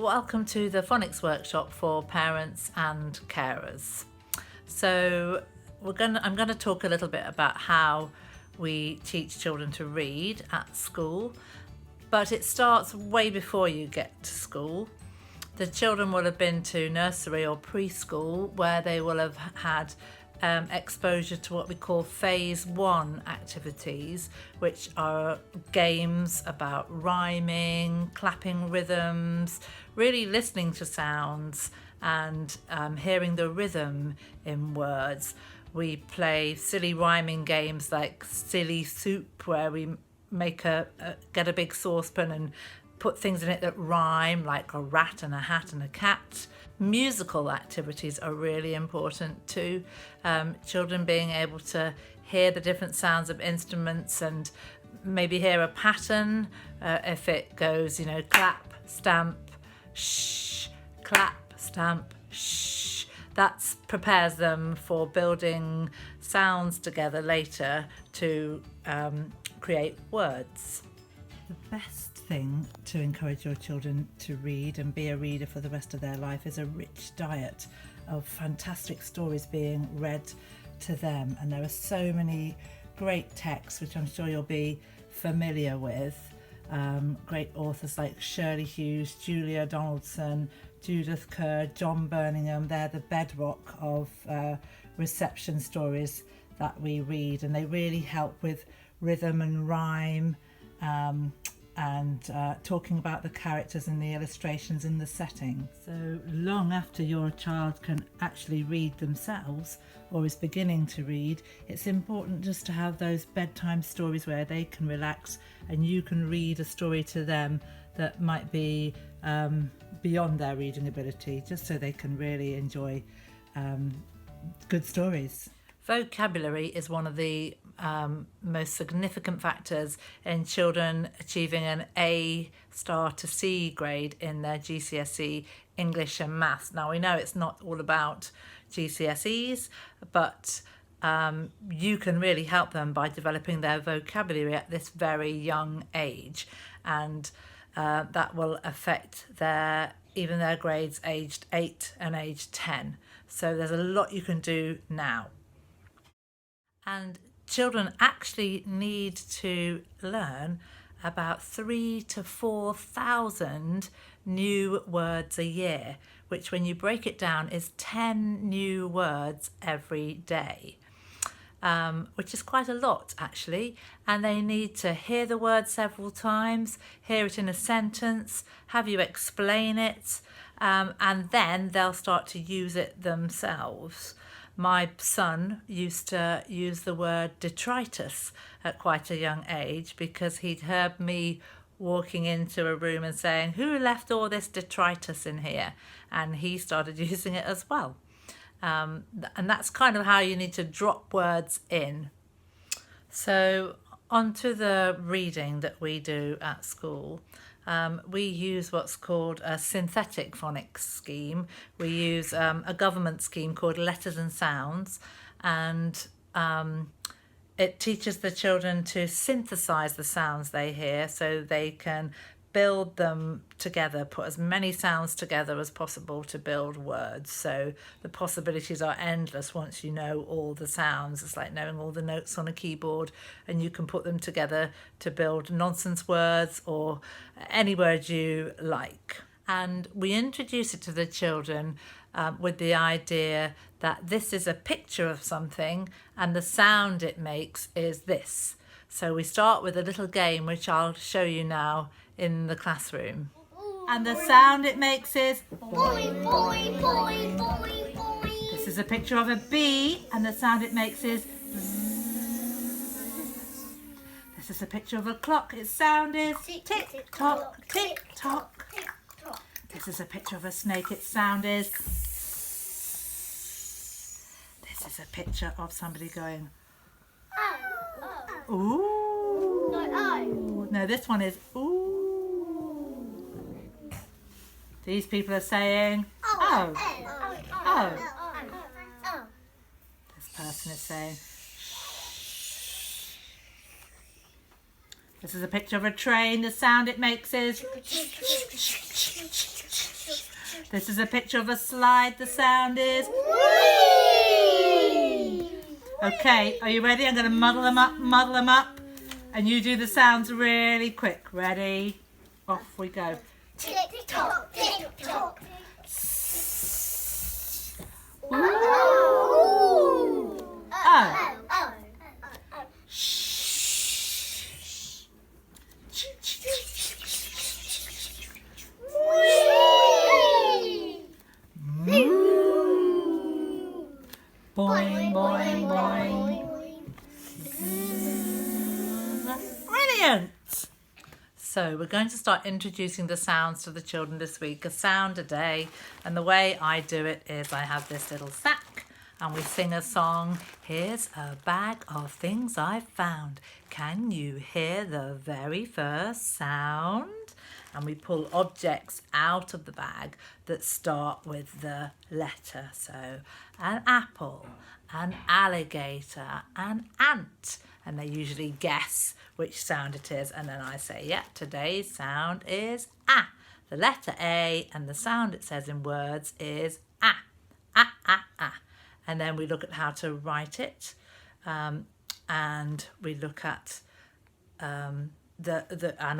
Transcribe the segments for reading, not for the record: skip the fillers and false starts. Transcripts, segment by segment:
welcome to the Phonics workshop for parents and carers. So I'm going to talk a little bit about how we teach children to read at school, but it starts way before you get to school. The children will have been to nursery or preschool where they will have had exposure to what we call phase 1 activities, which are games about rhyming, clapping rhythms, really listening to sounds and hearing the rhythm in words. We play silly rhyming games like Silly Soup, where we get a big saucepan and put things in it that rhyme, like a rat and a hat and a cat. Musical activities are really important too. Children being able to hear the different sounds of instruments and maybe hear a pattern. If it goes, clap, stamp, shh, clap, stamp, shh. That prepares them for building sounds together later to create words. The best thing to encourage your children to read and be a reader for the rest of their life is a rich diet of fantastic stories being read to them. And there are so many great texts which I'm sure you'll be familiar with. Great authors like Shirley Hughes, Julia Donaldson, Judith Kerr, John Birmingham. They're the bedrock of reception stories that we read, and they really help with rhythm and rhyme, and talking about the characters and the illustrations in the setting. So long after your child can actually read themselves or is beginning to read, it's important just to have those bedtime stories where they can relax and you can read a story to them that might be beyond their reading ability, just so they can really enjoy good stories. Vocabulary is one of the most significant factors in children achieving an A star to C grade in their GCSE English and Maths. Now we know it's not all about GCSEs, but you can really help them by developing their vocabulary at this very young age, and that will affect even their grades aged 8 and aged 10. So there's a lot you can do now. And children actually need to learn about 3,000 to 4,000 new words a year, which when you break it down is 10 new words every day, which is quite a lot actually. And they need to hear the word several times, hear it in a sentence, have you explain it, and then they'll start to use it themselves. My son used to use the word detritus at quite a young age because he'd heard me walking into a room and saying, "Who left all this detritus in here?" And he started using it as well. And that's kind of how you need to drop words in. So onto the reading that we do at school. We use what's called a synthetic phonics scheme. We use a government scheme called Letters and Sounds, and it teaches the children to synthesize the sounds they hear so they can build them together, put as many sounds together as possible to build words. So the possibilities are endless once you know all the sounds. It's like knowing all the notes on a keyboard, and you can put them together to build nonsense words or any word you like. And we introduce it to the children with the idea that this is a picture of something and the sound it makes is this. So we start with a little game which I'll show you now in the classroom. And the sound it makes is boing, boing, boing, boing, boing. This is a picture of a bee, and the sound it makes is zzz. This is a picture of a clock. Its sound is tick tock, tick tock. This is a picture of a snake. Its sound is. This is a picture of somebody going ooh. No, this one is ooh. These people are saying oh. This person is saying shh. This is a picture of a train. The sound it makes is This is a picture of a slide. The sound is Whee! Okay, are you ready? I'm going to muddle them up. And you do the sounds really quick. Ready? Off we go. Tick tock, tick tock. Ooh. Oh. Oh. Shh. Moo. Boing, boing, boing. Brilliant! So we're going to start introducing the sounds to the children this week, a sound a day. And the way I do it is I have this little sack and we sing a song. Here's a bag of things I've found. Can you hear the very first sound? And we pull objects out of the bag that start with the letter. So an apple, an alligator, an ant. And they usually guess which sound it is. And then I say, yeah, today's sound is ah. The letter A, and the sound it says in words is ah, ah, ah, ah. And then we look at how to write it. And we look at and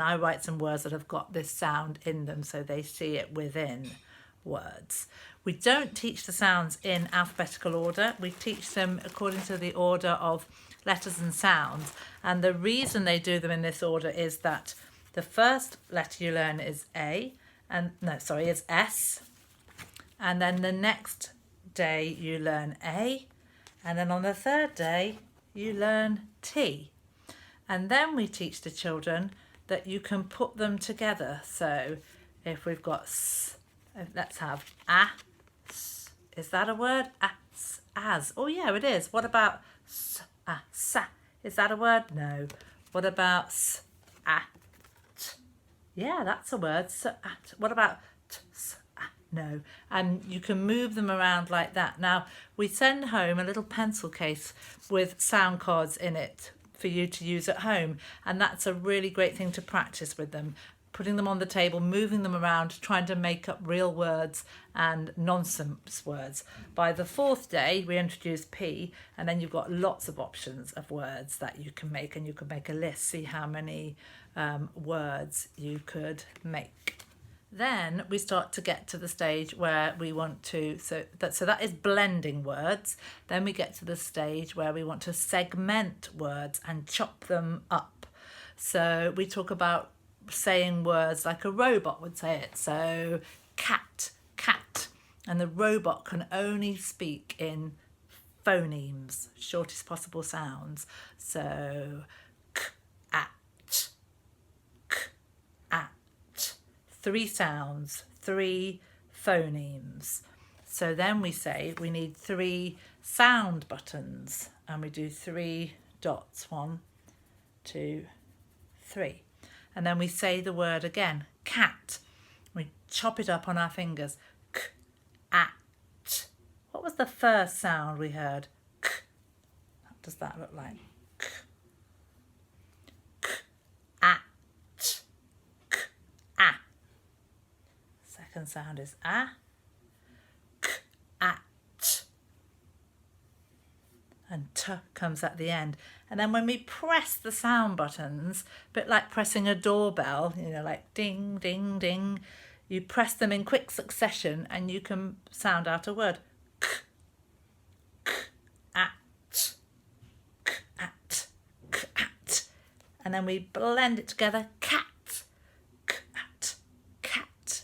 I write some words that have got this sound in them so they see it within words. We don't teach the sounds in alphabetical order. We teach them according to the order of letters and sounds. And the reason they do them in this order is that the first letter you learn is is S. And then the next day you learn A. And then on the third day you learn T. And then we teach the children that you can put them together. So if we've got S, let's have A. S. Is that a word? As. Oh yeah, it is. What about S? Sa. Is that a word? No. What about S? T? Yeah, that's a word. S, at. What about T? S, no. And you can move them around like that. Now, we send home a little pencil case with sound cards in it for you to use at home, and that's a really great thing to practice with them, putting them on the table, moving them around, trying to make up real words and nonsense words. By the fourth day we introduce P, and then you've got lots of options of words that you can make, and you can make a list, see how many words you could make. Then we start to get to the stage where we want to, so that is blending words. Then we get to the stage where we want to segment words and chop them up. So we talk about saying words like a robot would say it. So cat, cat. And the robot can only speak in phonemes, shortest possible sounds. So k-at, k-at. 3 sounds, 3 phonemes. So then we say we need 3 sound buttons, and we do 3 dots. 1, 2, 3. And then we say the word again, cat. We chop it up on our fingers. K-at. What was the first sound we heard? K. What does that look like? K. K-at. K-a. Second sound is a. K-at. And t comes at the end. And then when we press the sound buttons, a bit like pressing a doorbell, like ding, ding, ding, you press them in quick succession and you can sound out a word. K, k-at, k-at, k-at. And then we blend it together, cat, k-at, cat.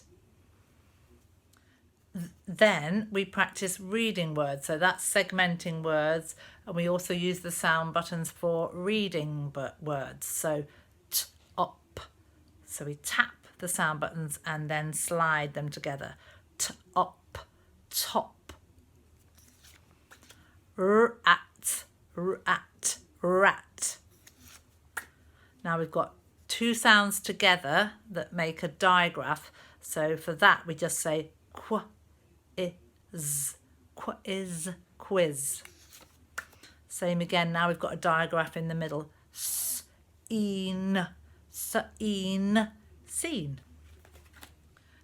Then we practice reading words, so that's segmenting words, and we also use the sound buttons for reading words. So t-op, so we tap the sound buttons and then slide them together. T-op, top. R-at, rat, rat. Now we've got 2 sounds together that make a digraph. So for that we just say quiz, quiz. Same again, now we've got a digraph in the middle. Seen, seen, seen.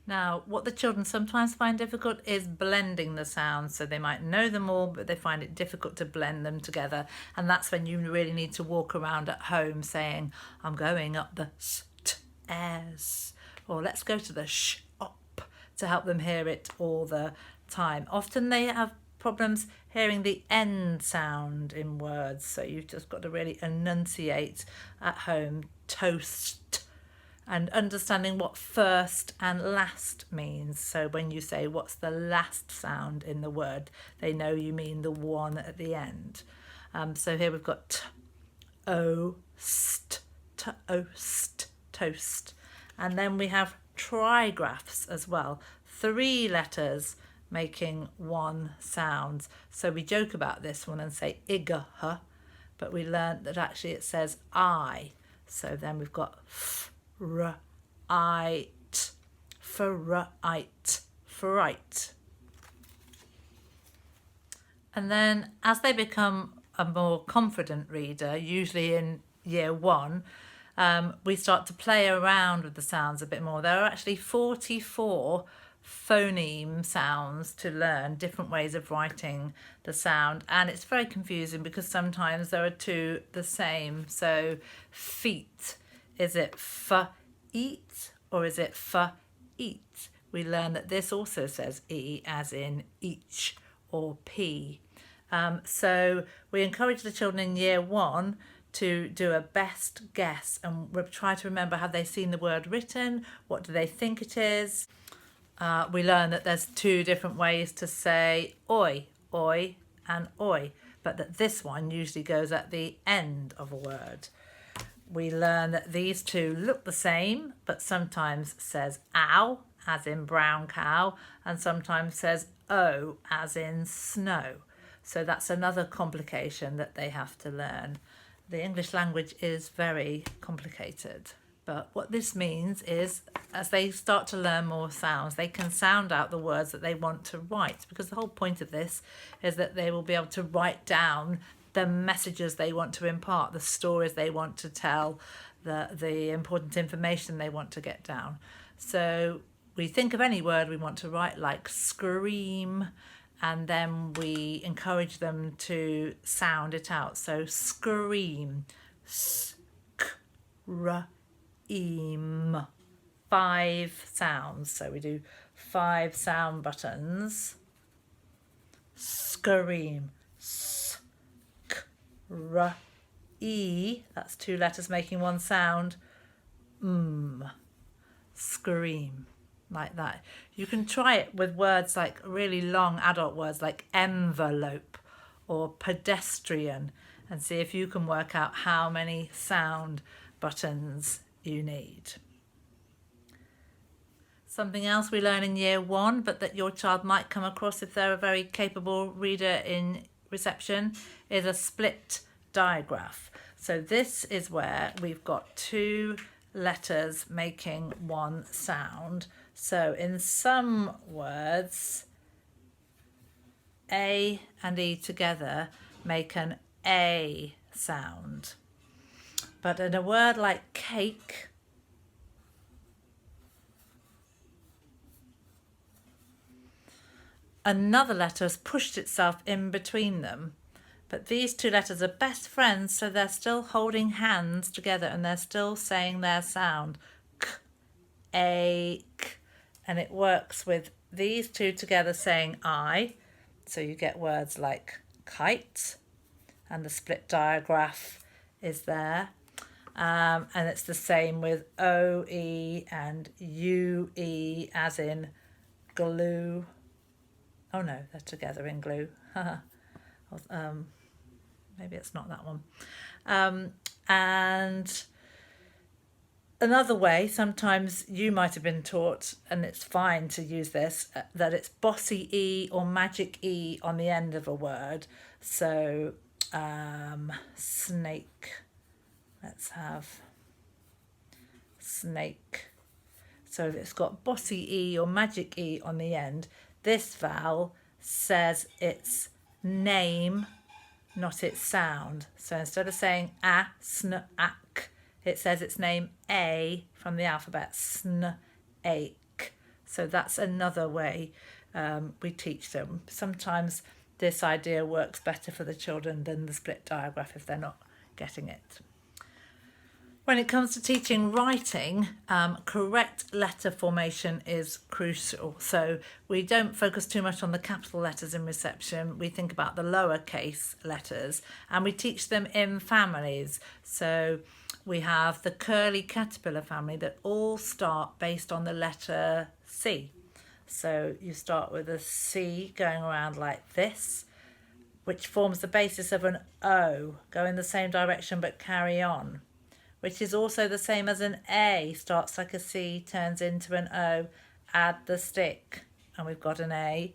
Now, what the children sometimes find difficult is blending the sounds. So they might know them all, but they find it difficult to blend them together. And that's when you really need to walk around at home saying, I'm going up the stairs, or let's go to the shop, to help them hear it all the time. Often they have problems hearing the end sound in words. So you've just got to really enunciate at home, toast, and understanding what first and last means. So when you say what's the last sound in the word, they know you mean the one at the end. So here we've got toast, toast. And then we have trigraphs as well. 3 letters making one sound. So we joke about this one and say igh, but we learned that actually it says I. So then we've got fright, fright, fright. And then as they become a more confident reader, usually in year 1, we start to play around with the sounds a bit more. There are actually 44 phoneme sounds to learn, different ways of writing the sound, and it's very confusing because sometimes there are 2 the same. So feet, is it eat or is it eat? We learn that this also says e as in each or p. So we encourage the children in year 1 to do a best guess and try to remember, have they seen the word written? What do they think it is? We learn that there's 2 different ways to say oi, and oi, but that this one usually goes at the end of a word. We learn that these 2 look the same, but sometimes says ow, as in brown cow, and sometimes says o, as in snow. So that's another complication that they have to learn. The English language is very complicated. But what this means is, as they start to learn more sounds, they can sound out the words that they want to write, because the whole point of this is that they will be able to write down the messages they want to impart, the stories they want to tell, the important information they want to get down. So we think of any word we want to write, like scream, and then we encourage them to sound it out. So scream, scream, 5 sounds. So we do 5 sound buttons. Scream, e, that's 2 letters making one sound. Scream, like that. You can try it with words like really long adult words like envelope or pedestrian, and see if you can work out how many sound buttons you need. Something else we learn in year 1, but that your child might come across if they're a very capable reader in reception, is a split digraph. So this is where we've got 2 letters making one sound. So in some words, A and E together make an A sound. But in a word like cake, another letter has pushed itself in between them. But these 2 letters are best friends, so they're still holding hands together and they're still saying their sound. K, A, K. And it works with these 2 together saying I. So you get words like kite, and the split digraph is there. And it's the same with OE and UE, as in glue. Oh no, they're together in glue. Maybe it's not that one. And another way, sometimes you might have been taught, and it's fine to use this, that it's bossy E or magic E on the end of a word. So snake. Let's have snake. So if it's got bossy E or magic E on the end, this vowel says its name, not its sound. So instead of saying a, sn, ak, it says its name A from the alphabet, sn, ache. So that's another way we teach them. Sometimes this idea works better for the children than the split diagraph if they're not getting it. When it comes to teaching writing, correct letter formation is crucial. So we don't focus too much on the capital letters in reception. We think about the lowercase letters, and we teach them in families. So we have the curly caterpillar family that all start based on the letter C. So you start with a C going around like this, which forms the basis of an O, go in the same direction but carry on, which is also the same as an A, starts like a C, turns into an O, add the stick, and we've got an A.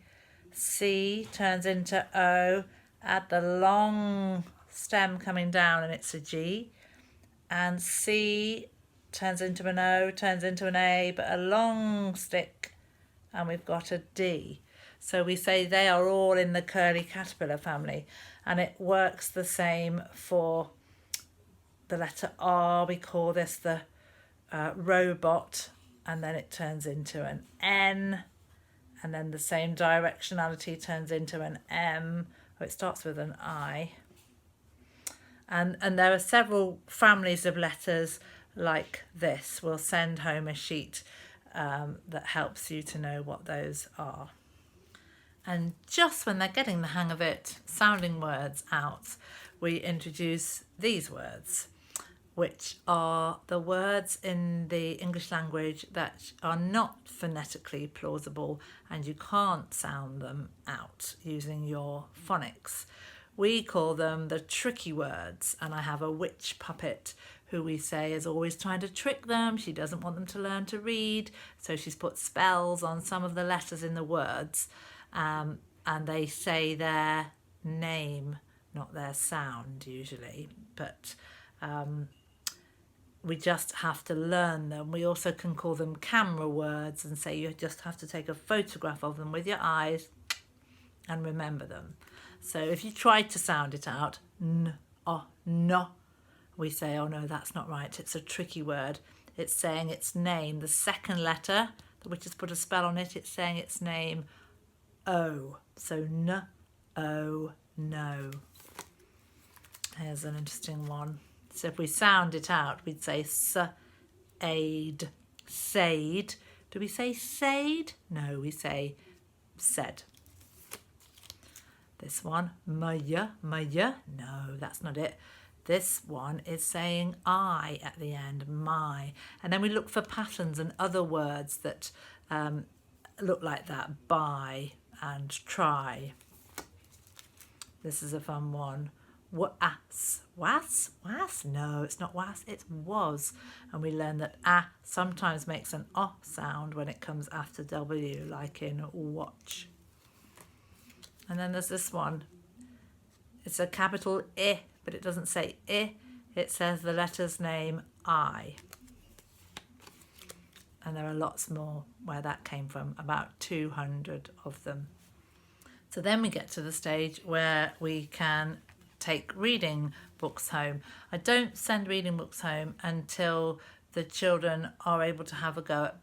C turns into O, add the long stem coming down, and it's a G. And C turns into an O, turns into an A, but a long stick, and we've got a D. So we say they are all in the curly caterpillar family, and it works the same for the letter R. We call this the robot, and then it turns into an N, and then the same directionality turns into an M. It starts with an I. And there are several families of letters like this. We'll send home a sheet that helps you to know what those are. And just when they're getting the hang of it, sounding words out, we introduce these words, which are the words in the English language that are not phonetically plausible and you can't sound them out using your phonics. We call them the tricky words, and I have a witch puppet who we say is always trying to trick them. She doesn't want them to learn to read, so she's put spells on some of the letters in the words, and they say their name, not their sound usually, but we just have to learn them. We also can call them camera words and say you just have to take a photograph of them with your eyes and remember them. So if you try to sound it out, n, oh, no, we say, oh no, that's not right. It's a tricky word. It's saying its name, the second letter, the witch has put a spell on it, it's saying its name, O. So n, o, no. Here's an interesting one. So if we sound it out, we'd say s-aid, said. Do we say said? No, we say said. This one, maya, maya. No, that's not it. This one is saying I at the end, my. And then we look for patterns and other words that look like that, buy and try. This is a fun one. Was? No, it's not was, it's was. And we learn that sometimes makes an O sound when it comes after W, like in watch. And then there's this one. It's a capital I, but it doesn't say I. It says the letter's name I. And there are lots more where that came from, about 200 of them. So then we get to the stage where we can take reading books home. I don't send reading books home until the children are able to have a go at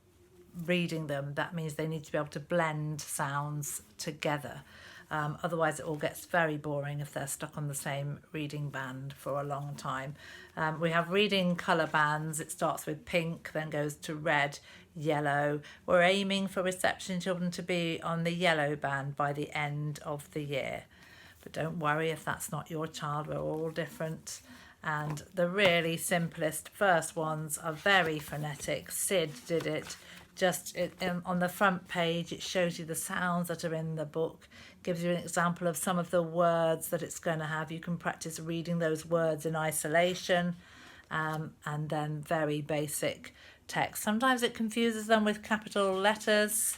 reading them. That means they need to be able to blend sounds together. Otherwise it all gets very boring if they're stuck on the same reading band for a long time. We have reading colour bands. It starts with pink, then goes to red, yellow. We're aiming for reception children to be on the yellow band by the end of the year. But don't worry if that's not your child, we're all different. And the really simplest first ones are very phonetic. Sid did it. On the front page, it shows you the sounds that are in the book, gives you an example of some of the words that it's going to have. You can practice reading those words in isolation, and then very basic text. Sometimes it confuses them with capital letters,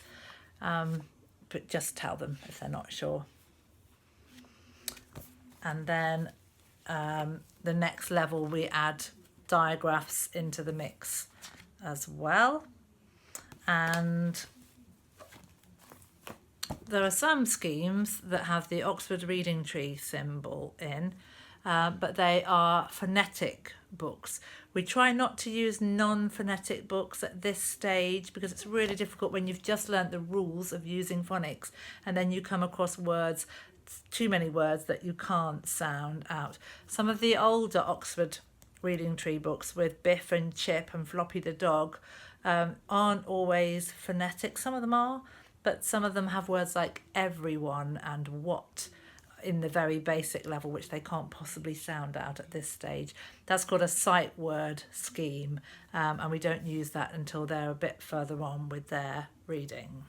but just tell them if they're not sure. And then the next level, we add digraphs into the mix as well. And there are some schemes that have the Oxford Reading Tree symbol in. but they are phonetic books. We try not to use non-phonetic books at this stage because it's really difficult when you've just learnt the rules of using phonics and then you come across words, too many words that you can't sound out. Some of the older Oxford Reading Tree books with Biff and Chip and Floppy the dog aren't always phonetic. Some of them are, but some of them have words like everyone and what in the very basic level, which they can't possibly sound out at this stage. That's called a sight word scheme, and we don't use that until they're a bit further on with their reading.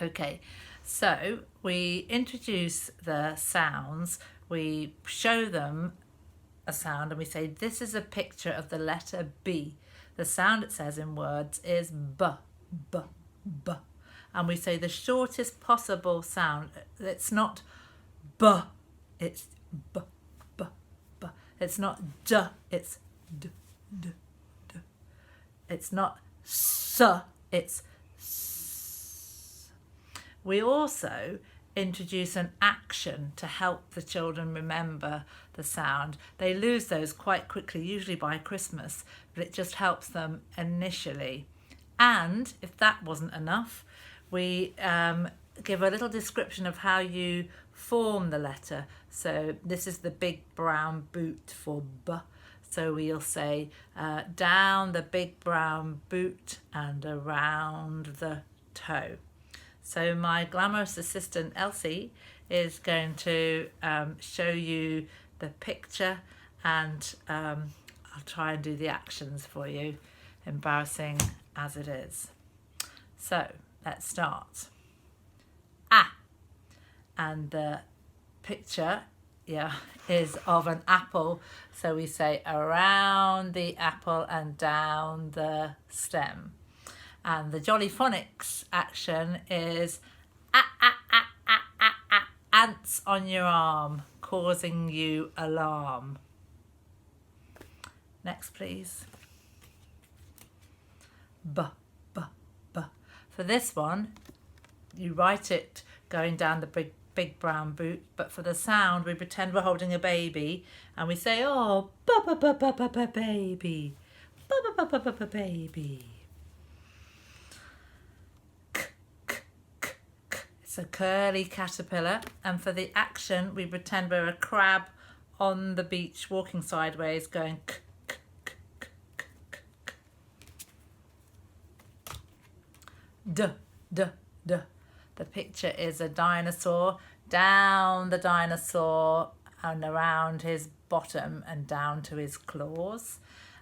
Okay, so we introduce the sounds, we show them a sound and we say this is a picture of the letter B. The sound it says in words is B, B, B. And we say the shortest possible sound. It's not B, it's B, B, B. It's not D, it's D, D, D. It's not S, it's S. We also introduce an action to help the children remember the sound. They lose those quite quickly, usually by Christmas, but it just helps them initially. And if that wasn't enough, we give a little description of how you form the letter. So this is the big brown boot for B. So we'll say down the big brown boot and around the toe. So my glamorous assistant Elsie is going to show you the picture and I'll try and do the actions for you, embarrassing as it is. So let's start. Ah, and the picture is of an apple. So we say around the apple and down the stem. And the Jolly Phonics action is ants on your arm, causing you alarm. Next, please. B, B, B. For this one, you write it going down the big brown boot, but for the sound, we pretend we're holding a baby and we say, oh, baby, baby. It's a curly caterpillar, and for the action we pretend we're a crab on the beach walking sideways going k, k, k, k, k, k, k. D, D, D. The picture is a dinosaur, down the dinosaur and around his bottom and down to his claws.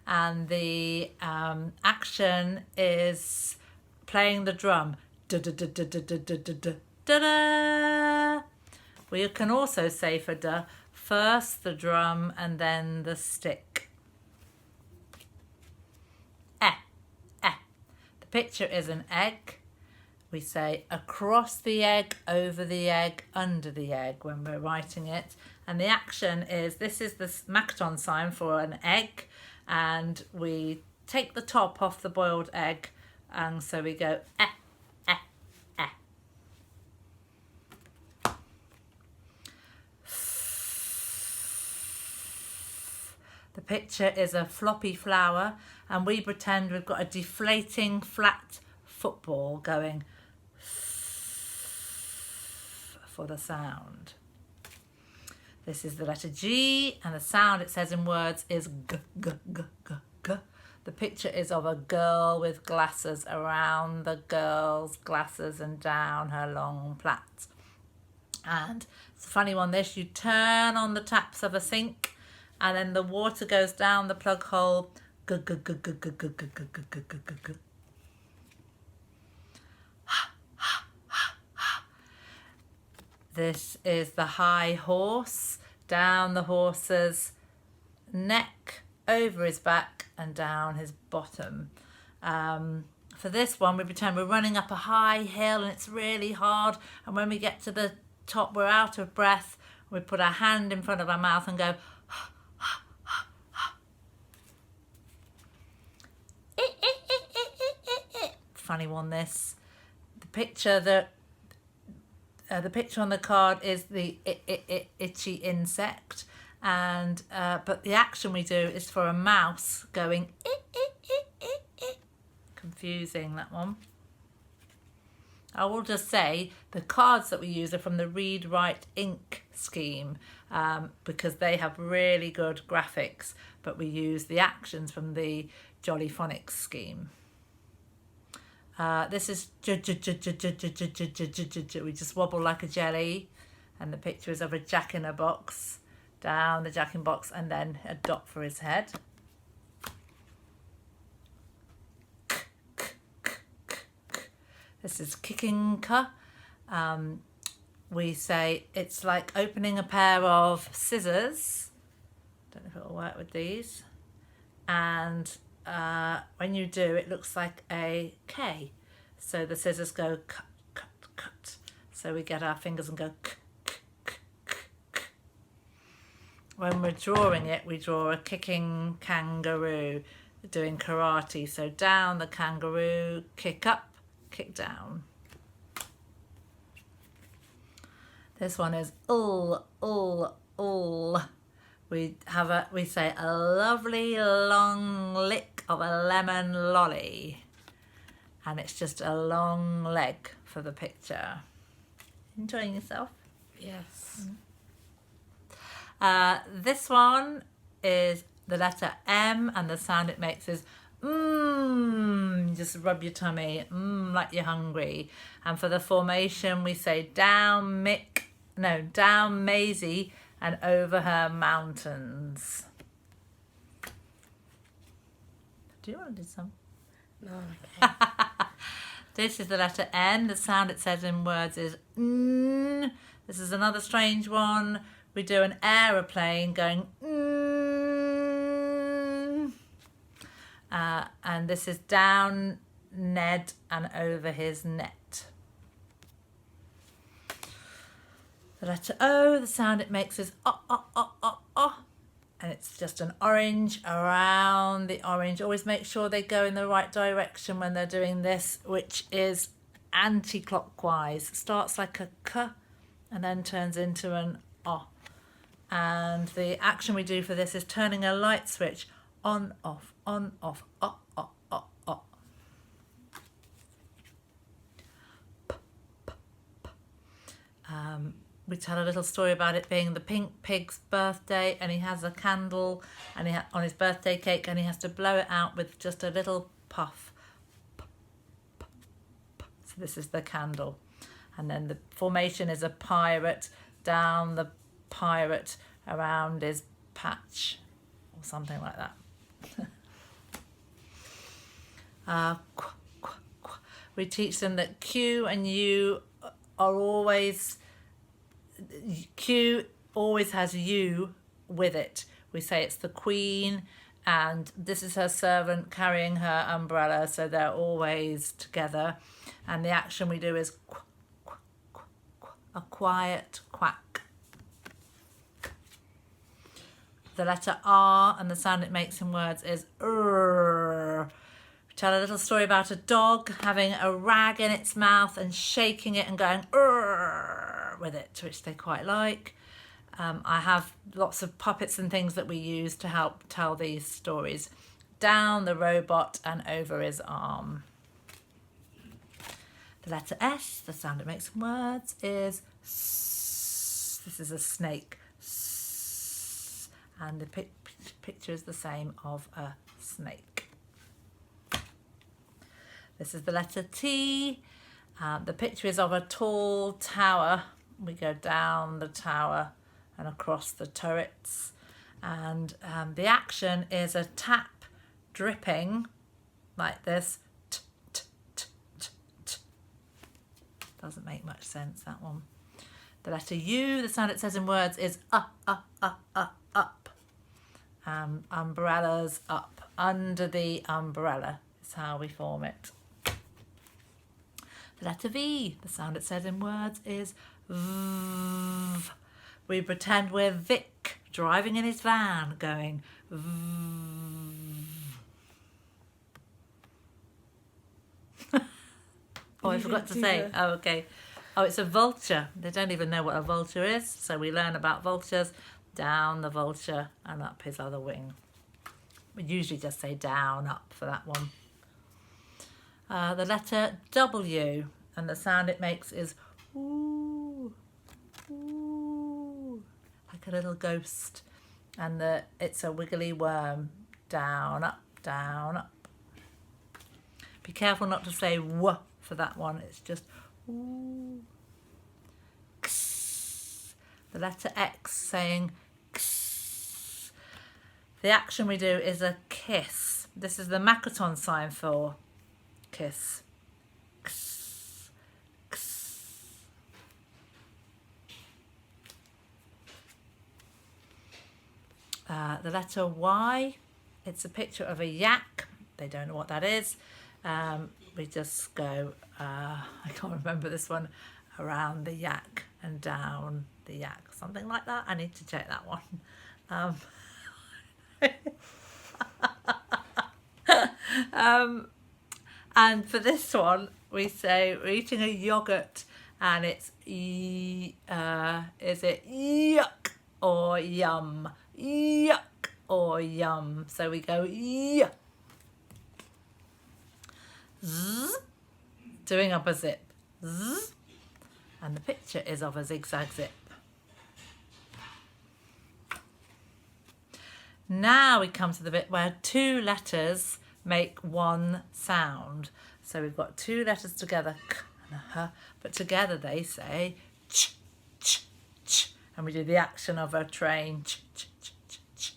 And the action is playing the drum. Da, da, da, da, da, da, da, da, da. Da-da! We can also say for da, first the drum and then the stick. Eh, eh. The picture is an egg. We say across the egg, over the egg, under the egg when we're writing it. And the action is, this is the Makaton sign for an egg. And we take the top off the boiled egg. And so we go eh. The picture is a floppy flower and we pretend we've got a deflating flat football going for the sound. This is the letter G and the sound it says in words is g, g, g, g, g. The picture is of a girl with glasses, around the girl's glasses and down her long plaits. And it's a funny one this, you turn on the taps of a sink and then the water goes down the plug hole. This is the high horse, down the horse's neck, over his back and down his bottom. For this one, we pretend we're running up a high hill and it's really hard. And when we get to the top, we're out of breath. We put our hand in front of our mouth and go, funny one this. The picture on the card is the itchy insect and but the action we do is for a mouse going confusing, that one. I will just say the cards that we use are from the Read Write Ink scheme, because they have really good graphics, but we use the actions from the Jolly Phonics scheme. This is we just wobble like a jelly, and the picture is of a Jack in a box, down the Jack in box, and then a dot for his head. This is kicking ka. We say it's like opening a pair of scissors. Don't know if it will work with these. And when you do, it looks like a K. So the scissors go cut, cut, cut. So we get our fingers and go k, k, k, k, k. When we're drawing it, we draw a kicking kangaroo, doing karate. So down the kangaroo, kick up, kick down. This one is all. We say a lovely long lick of a lemon lolly, and it's just a long leg for the picture. Enjoying yourself? Yes. This one is the letter M, and the sound it makes is just rub your tummy, like you're hungry. And for the formation, we say down Maisie and over her mountains. Do you want to do some? No, okay. This is the letter N. The sound it says in words is N. This is another strange one. We do an aeroplane going N. And this is down Ned and over his net. The letter O, the sound it makes is and it's just an orange around the orange. Always make sure they go in the right direction when they're doing this, which is anti-clockwise. Starts like a K and then turns into an O. And the action we do for this is turning a light switch on, off, O. We tell a little story about it being the pink pig's birthday, and he has a candle and on his birthday cake, and he has to blow it out with just a little puff. So this is the candle. And then the formation is a pirate, down the pirate, around his patch, or something like that. We teach them that Q and U are always... Q always has U with it. We say it's the Queen, and this is her servant carrying her umbrella, so they're always together. And the action we do is a quiet quack. The letter R, and the sound it makes in words is we tell a little story about a dog having a rag in its mouth and shaking it and going with it, which they quite like. I have lots of puppets and things that we use to help tell these stories. Down the robot and over his arm. The letter S, the sound it makes in words is S. This is a snake. S. And the picture is the same of a snake. This is the letter T. The picture is of a tall tower. We go down the tower and across the turrets. And the action is a tap dripping like this. T, t, t, t, t. Doesn't make much sense, that one. The letter U, the sound it says in words is up. Umbrellas up. Under the umbrella is how we form it. The letter V, the sound it says in words is V. We pretend we're Vic driving in his van going V. Oh, I forgot to say. Oh, okay. Oh, it's a vulture. They don't even know what a vulture is, so we learn about vultures. down the vulture and up his other wing. We usually just say down, up for that one. The letter W, and the sound it makes is ooh, ooh, like a little ghost. And it's a wiggly worm. Down, up, down, up. Be careful not to say w for that one. It's just ooh. X. The letter X saying x. The action we do is a kiss. This is the Makaton sign for kiss. X. X. The letter Y, it's a picture of a yak. They don't know what that is. We just go, I can't remember this one, around the yak and down the yak, something like that. I need to check that one. And for this one, we say we're eating a yogurt, and it's is it yuck or yum? Yuck or yum. So we go yuck. Zzz, doing up a zip. Zzz, and the picture is of a zigzag zip. Now we come to the bit where two letters make one sound. So we've got two letters together, k and a h, but together they say ch, ch, ch. And we do the action of a train, ch, ch, ch, ch, ch.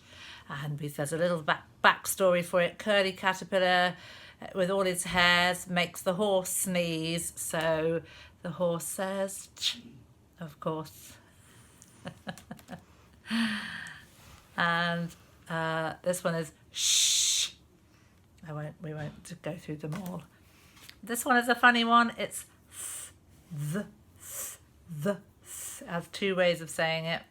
And there's a little backstory for it. Curly caterpillar with all his hairs makes the horse sneeze. So the horse says ch, of course. And this one is shh. We won't go through them all. This one is a funny one. It's th, th. It has two ways of saying it.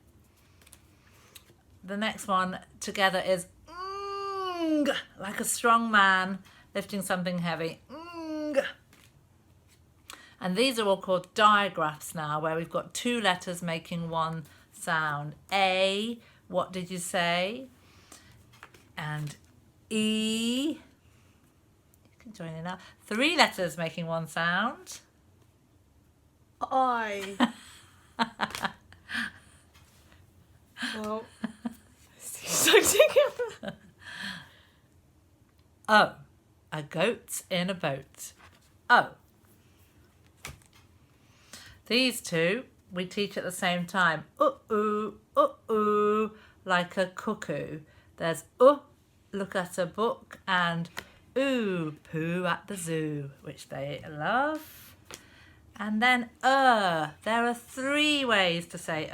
The next one together is ng, like a strong man lifting something heavy. Ng. And these are all called digraphs now, where we've got two letters making one sound. A, what did you say? And E, you can join in now. Three letters making one sound. I. Well, O, a goat in a boat. O. These two we teach at the same time. Ooh, like a cuckoo. There's look at a book, and ooh, poo at the zoo, which they love. And then there are three ways to say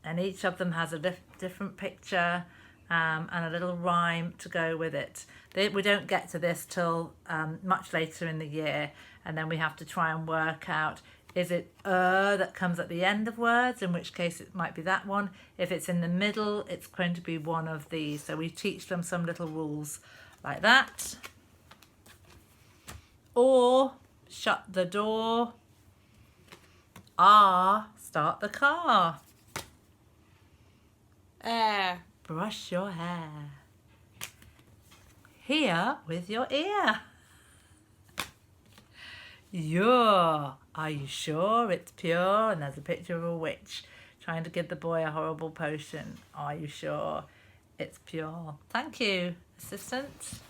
and each of them has a different picture and a little rhyme to go with it. We don't get to this till much later in the year, and then we have to try and work out, is it that comes at the end of words, in which case it might be that one. If it's in the middle, it's going to be one of these. So we teach them some little rules like that. Or shut the door. Start the car. air. Brush your hair. Hear with your ear. Are you sure it's pure? And there's a picture of a witch trying to give the boy a horrible potion. Are you sure it's pure? Thank you, assistant.